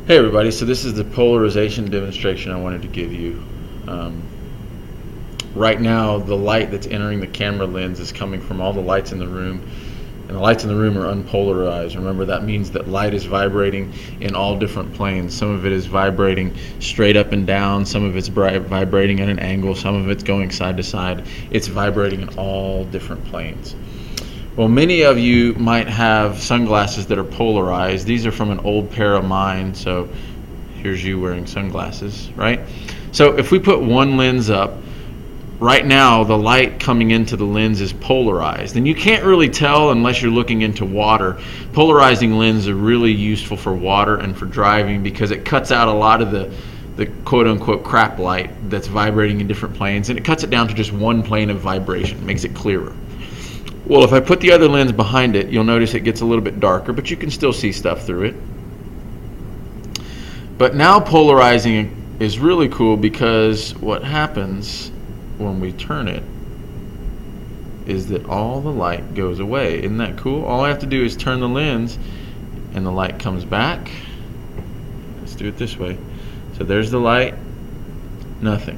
Hey everybody, so this is the polarization demonstration I wanted to give you. Um, right now the light that's entering the camera lens is coming from all the lights in the room, and the lights in the room are unpolarized. Remember, that means that light is vibrating in all different planes. Some of it is vibrating straight up and down, some of it's vibrating at an angle, some of it's going side to side. It's vibrating in all different planes. Well, many of you might have sunglasses that are polarized. These are from an old pair of mine, so here's you wearing sunglasses, right? So if we put one lens up, right now the light coming into the lens is polarized, and you can't really tell unless you're looking into water. Polarizing lenses are really useful for water and for driving because it cuts out a lot of the quote-unquote crap light that's vibrating in different planes, and it cuts it down to just one plane of vibration, makes it clearer. Well, if I put the other lens behind it, you'll notice it gets a little bit darker, but you can still see stuff through it. But now polarizing is really cool because what happens when we turn it is that all the light goes away. Isn't that cool? All I have to do is turn the lens and the light comes back. Let's do it this way. So there's the light, nothing.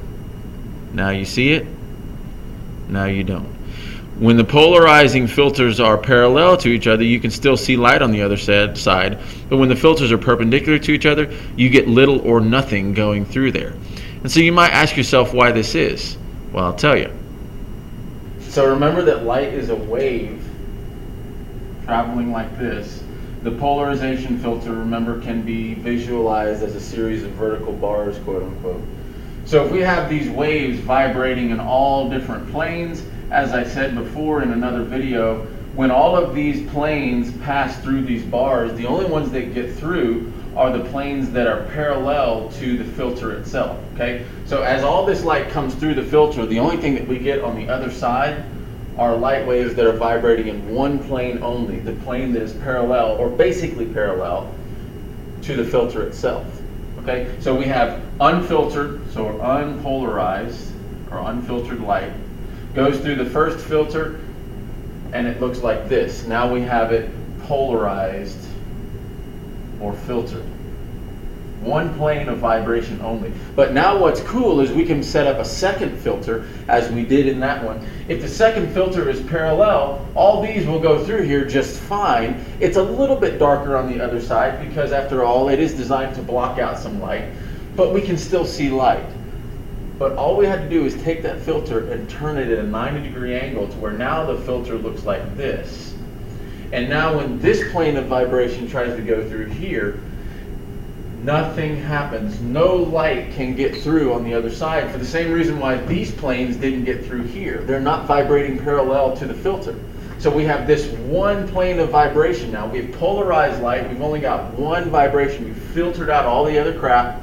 Now you see it, now you don't. When the polarizing filters are parallel to each other, you can still see light on the other side, but when the filters are perpendicular to each other, you get little or nothing going through there. And so you might ask yourself why this is. Well, I'll tell you. So remember that light is a wave traveling like this. The polarization filter, remember, can be visualized as a series of vertical bars, quote unquote. So if we have these waves vibrating in all different planes, as I said before in another video, when all of these planes pass through these bars, the only ones that get through are the planes that are parallel to the filter itself, okay? So as all this light comes through the filter, the only thing that we get on the other side are light waves that are vibrating in one plane only, the plane that is parallel, or basically parallel, to the filter itself, okay? So we have unfiltered, so unpolarized, or unfiltered light, goes through the first filter, and it looks like this. Now we have it polarized or filtered. One plane of vibration only. But now what's cool is we can set up a second filter as we did in that one. If the second filter is parallel, all these will go through here just fine. It's a little bit darker on the other side because after all, it is designed to block out some light, but we can still see light. But all we had to do is take that filter and turn it at a 90-degree angle to where now the filter looks like this. And now when this plane of vibration tries to go through here, nothing happens. No light can get through on the other side for the same reason why these planes didn't get through here. They're not vibrating parallel to the filter. So we have this one plane of vibration now. We've polarized light. We've only got one vibration. We've filtered out all the other crap.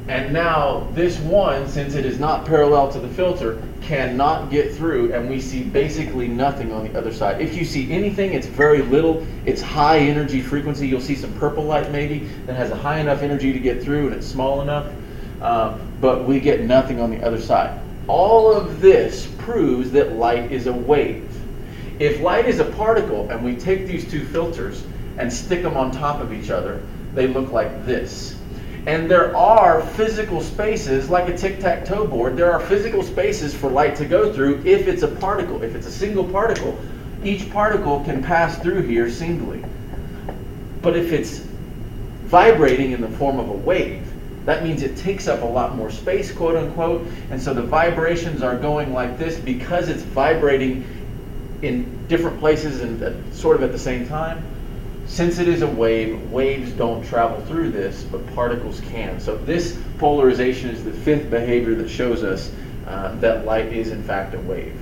And now this one, since it is not parallel to the filter, cannot get through, and we see basically nothing on the other side. If you see anything, it's very little. It's high energy frequency. You'll see some purple light maybe that has a high enough energy to get through and it's small enough, but we get nothing on the other side. All of this proves that light is a wave. If light is a particle and we take these two filters and stick them on top of each other, they look like this. And there are physical spaces, like a tic-tac-toe board, there are physical spaces for light to go through if it's a particle. If it's a single particle, each particle can pass through here singly. But if it's vibrating in the form of a wave, that means it takes up a lot more space, quote unquote, and so the vibrations are going like this because it's vibrating in different places and sort of at the same time. Since it is a wave, waves don't travel through this, but particles can. So this polarization is the fifth behavior that shows us that light is in fact a wave.